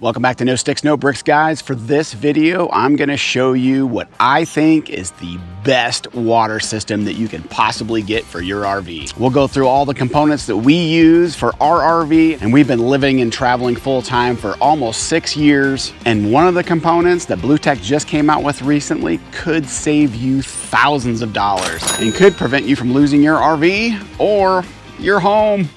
Welcome back to No Sticks, No Bricks, guys. For this video, I'm gonna show you what I think is the best water system that you can possibly get for your RV. We'll go through all the components that we use for our RV, and we've been living and traveling full time for almost 6 years. And one of the components that BlueTech just came out with recently could save you thousands of dollars and could prevent you from losing your RV or your home.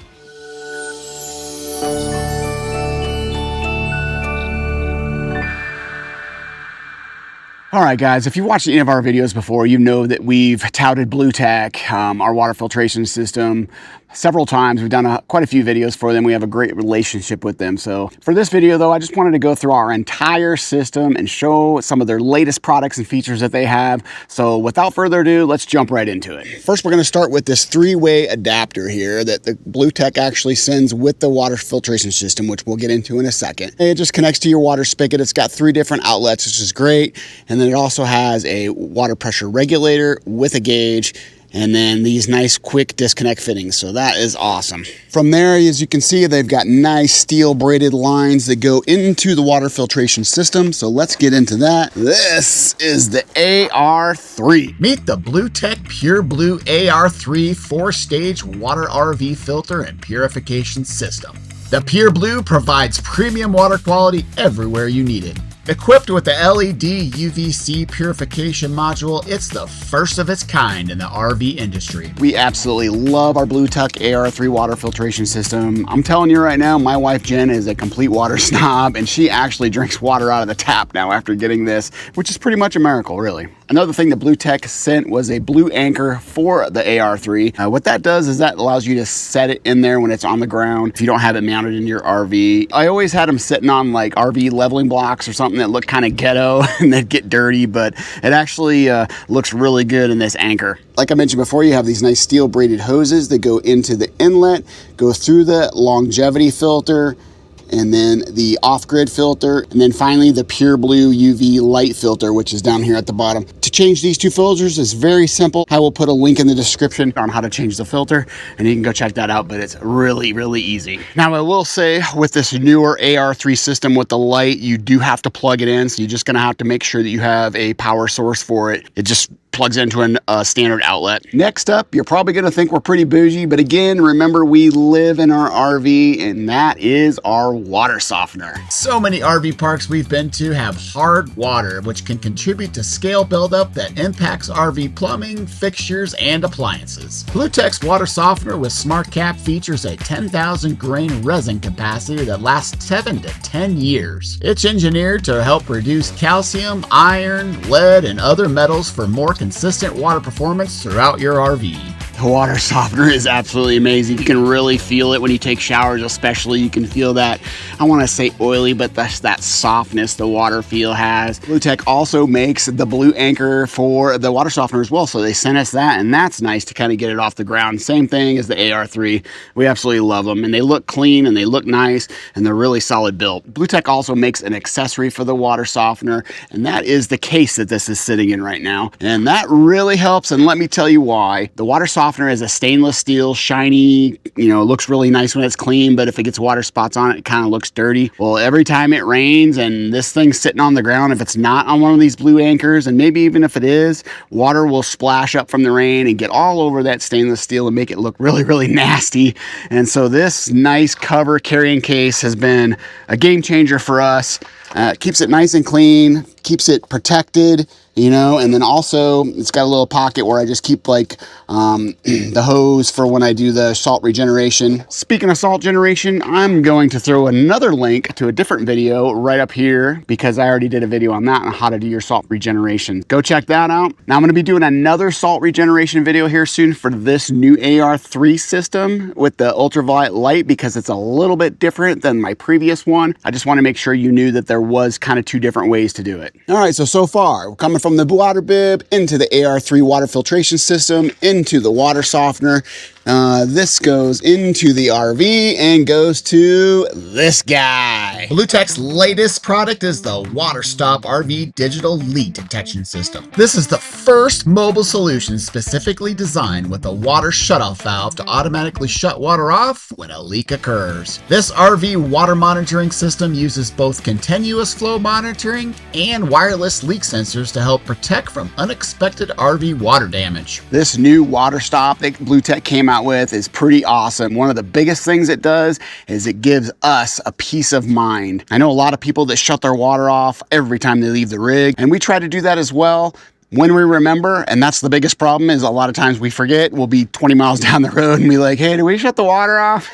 All right, guys, if you've watched any of our videos before, you know that we've touted BlueTech, our water filtration system, several times. We've done quite a few videos for them. We have a great relationship with them. So for this video, though, I just wanted to go through our entire system and show some of their latest products and features that they have. So without further ado, let's jump right into it. First, we're going to start with this 3-way adapter here that the BlueTech actually sends with the water filtration system, which we'll get into in a second. It just connects to your water spigot. It's got 3 different outlets, which is great. And then it also has a water pressure regulator with a gauge, and then these nice quick disconnect fittings. So that is awesome. From there, as you can see, they've got nice steel braided lines that go into the water filtration system. So let's get into that. This is the AR3. Meet the BlueTech Pure Blue AR3 4-stage water RV filter and purification system. The Pure Blue provides premium water quality everywhere you need it. Equipped with the LED UVC purification module, it's the first of its kind in the RV industry. We absolutely love our BlueTech AR3 water filtration system. I'm telling you right now, my wife Jen is a complete water snob, and she actually drinks water out of the tap now after getting this, which is pretty much a miracle, really. Another thing that BlueTech sent was a blue anchor for the AR3. What that does is that allows you to set it in there when it's on the ground if you don't have it mounted in your RV. I always had them sitting on like RV leveling blocks or something that looked kind of ghetto and they'd get dirty, but it actually looks really good in this anchor. Like I mentioned before, you have these nice steel braided hoses that go into the inlet, go through the longevity filter, and then the off-grid filter, and then finally the Pure Blue UV light filter, which is down here at the bottom. To change these 2 filters is very simple. I will put a link in the description on how to change the filter, and you can go check that out, but it's really, really easy. Now, I will say with this newer AR3 system with the light, you do have to plug it in, so you're just gonna have to make sure that you have a power source for it. It just plugs into a standard outlet. Next up, you're probably gonna think we're pretty bougie, but again, remember we live in our RV, and that is our water softener. So many RV parks we've been to have hard water, which can contribute to scale buildup that impacts RV plumbing, fixtures, and appliances. BlueTech's water softener with Smart Cap features a 10,000 grain resin capacity that lasts 7 to 10 years. It's engineered to help reduce calcium, iron, lead, and other metals for more consistent water performance throughout your RV. The water softener is absolutely amazing. You can really feel it when you take showers, especially. You can feel that, I want to say oily, but that's that softness the water feel has. BlueTech also makes the blue anchor for the water softener as well, so they sent us that, and that's nice to kind of get it off the ground. Same thing as the AR3. We absolutely love them, and they look clean, and they look nice, and they're really solid built. BlueTech also makes an accessory for the water softener, and that is the case that this is sitting in right now, and that really helps, and let me tell you why. The water softener is a stainless steel, shiny, looks really nice when it's clean, but if it gets water spots on it, it kind of looks dirty. Well, every time it rains and this thing's sitting on the ground, if it's not on one of these blue anchors, and maybe even if it is, water will splash up from the rain and get all over that stainless steel and make it look really, really nasty. And so this nice cover carrying case has been a game changer for us. Keeps it nice and clean, keeps it protected, and then also it's got a little pocket where I just keep like the hose for when I do the salt regeneration. Speaking of salt generation, I'm going to throw another link to a different video right up here because I already did a video on that on how to do your salt regeneration. Go check that out. Now I'm going to be doing another salt regeneration video here soon for this new AR3 system with the ultraviolet light because it's a little bit different than my previous one. I just want to make sure you knew that there was kind of 2 different ways to do it. All right, so far we're coming from the water bib into the AR3 water filtration system into the water softener. This goes into the RV and goes to this guy. BlueTech's latest product is the WaterStop RV Digital Leak Detection System. This is the first mobile solution specifically designed with a water shutoff valve to automatically shut water off when a leak occurs. This RV water monitoring system uses both continuous flow monitoring and wireless leak sensors to help protect from unexpected RV water damage. This new WaterStop that BlueTech came out with is pretty awesome. One of the biggest things it does is it gives us a peace of mind. I know a lot of people that shut their water off every time they leave the rig, and we try to do that as well when we remember, and that's the biggest problem is a lot of times we forget. We'll be 20 miles down the road and be like, hey, did we shut the water off?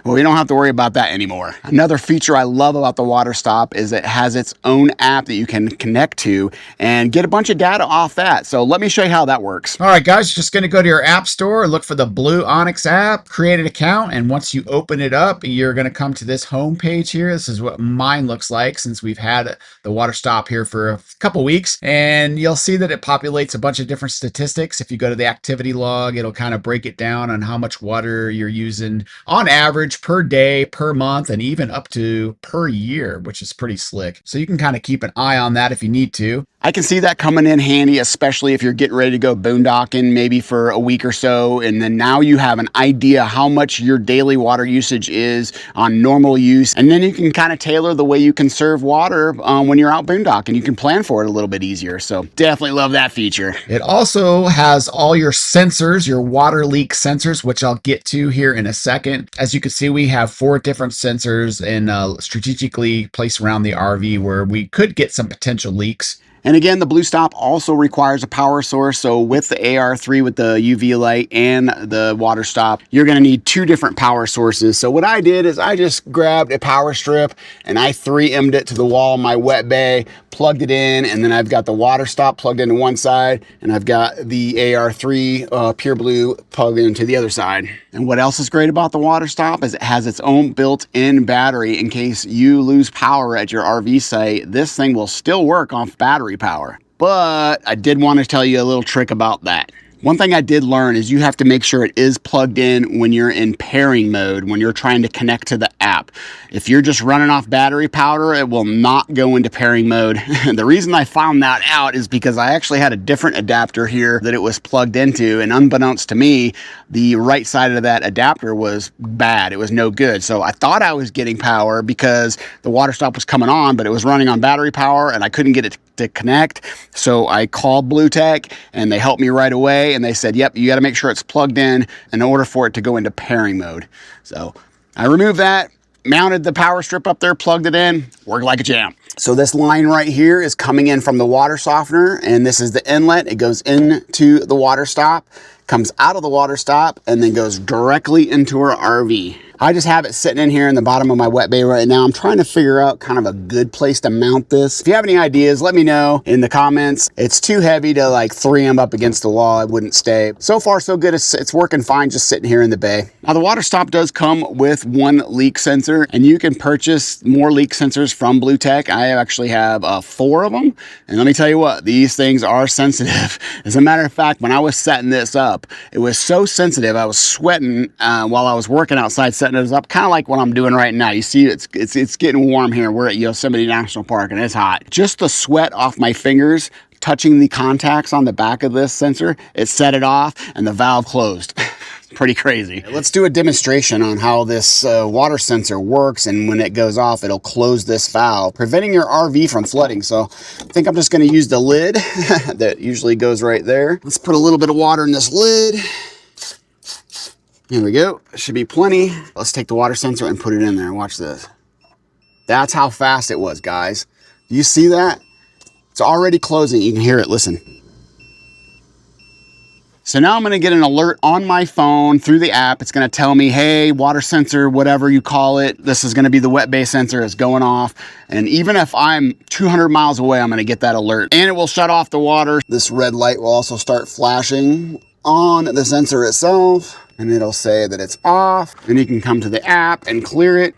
Well, we don't have to worry about that anymore. Another feature I love about the WaterStop is it has its own app that you can connect to and get a bunch of data off that. So let me show you how that works. All right, guys, just gonna go to your app store, look for the blue Onyx app, create an account, and once you open it up, you're gonna come to this home page here. This is what mine looks like since we've had the WaterStop here for a couple weeks, and you'll see that it populates a bunch of different statistics. If you go to the activity log, it'll kind of break it down on how much water you're using on average per day, per month, and even up to per year, which is pretty slick. So you can kind of keep an eye on that if you need to. I can see that coming in handy, especially if you're getting ready to go boondocking maybe for a week or so, and then now you have an idea how much your daily water usage is on normal use, and then you can kind of tailor the way you conserve water when you're out boondocking. You can plan for it a little bit easier, so definitely love that feature. It also has all your sensors, your water leak sensors, which I'll get to here in a second. As you can see, we have 4 different sensors and strategically placed around the RV where we could get some potential leaks. And again, the BlueStop also requires a power source. So with the AR3 with the UV light and the WaterStop, you're gonna need 2 different power sources. So what I did is I just grabbed a power strip and I 3M'd it to the wall of my wet bay, plugged it in, and then I've got the WaterStop plugged into one side, and I've got the AR3 Pure Blue plugged into the other side. And what else is great about the WaterStop is it has its own built-in battery. In case you lose power at your RV site, this thing will still work off battery power. But I did want to tell you a little trick about that. One thing I did learn is you have to make sure it is plugged in when you're in pairing mode, when you're trying to connect to the app. If you're just running off battery power, it will not go into pairing mode. The reason I found that out is because I actually had a different adapter here that it was plugged into, and unbeknownst to me, the right side of that adapter was bad. It was no good. So I thought I was getting power because the WaterStop was coming on, but it was running on battery power and I couldn't get it to connect. So I called BlueTech and they helped me right away, and they said, yep, you got to make sure it's plugged in order for it to go into pairing mode. So I removed that, mounted the power strip up there, plugged it in, worked like a champ. So this line right here is coming in from the water softener, and this is the inlet. It goes into the WaterStop, comes out of the WaterStop, and then goes directly into our RV. I just have it sitting in here in the bottom of my wet bay right now. I'm trying to figure out kind of a good place to mount this. If you have any ideas, let me know in the comments. It's too heavy to like 3M up against the wall. It wouldn't stay. So far, so good. It's working fine just sitting here in the bay. Now, the WaterStop does come with 1 leak sensor, and you can purchase more leak sensors from BlueTech. I actually have 4 of them. And let me tell you what, these things are sensitive. As a matter of fact, when I was setting this up, it was so sensitive. I was sweating while I was working outside setting it up, kind of like what I'm doing right now. You see, it's getting warm here. We're at Yosemite National Park and it's hot. Just the sweat off my fingers touching the contacts on the back of this sensor, it set it off and the valve closed. Pretty crazy. Let's do a demonstration on how this water sensor works, and when it goes off, it'll close this valve, preventing your RV from flooding. So I think I'm just going to use the lid that usually goes right there. Let's put a little bit of water in this lid. Here we go. Should be plenty. Let's take the water sensor and put it in there. Watch this. That's how fast it was, guys. Do you see that? It's already closing. You can hear it. Listen. So now I'm going to get an alert on my phone through the app. It's going to tell me, hey, water sensor, whatever you call it, this is going to be the wet bay sensor. It's going off. And even if I'm 200 miles away, I'm going to get that alert. And it will shut off the water. This red light will also start flashing on the sensor itself, and it'll say that it's off. And you can come to the app and clear it.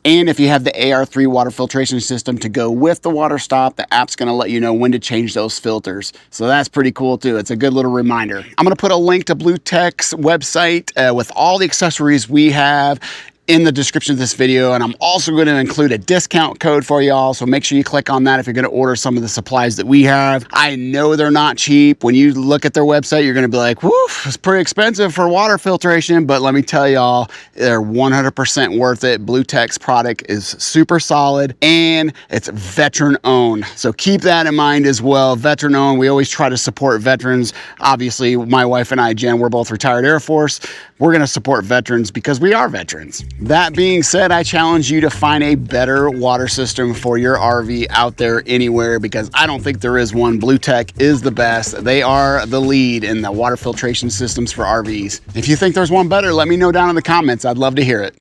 And if you have the AR3 water filtration system to go with the water stop, the app's gonna let you know when to change those filters. So that's pretty cool too. It's a good little reminder. I'm gonna put a link to BlueTech's website with all the accessories we have in the description of this video, and I'm also going to include a discount code for y'all, so make sure you click on that if you're going to order some of the supplies that we have. I know they're not cheap. When you look at their website, you're going to be like, woof, it's pretty expensive for water filtration, but let me tell y'all, they're 100% worth it. BlueTech's product is super solid, and it's veteran owned, so keep that in mind as well. Veteran owned. We always try to support veterans. Obviously, my wife and I, Jen, we're both retired Air Force. We're going to support veterans because we are veterans. That being said, I challenge you to find a better water system for your RV out there anywhere, because I don't think there is one. BlueTech is the best. They are the lead in the water filtration systems for RVs. If you think there's one better, let me know down in the comments. I'd love to hear it.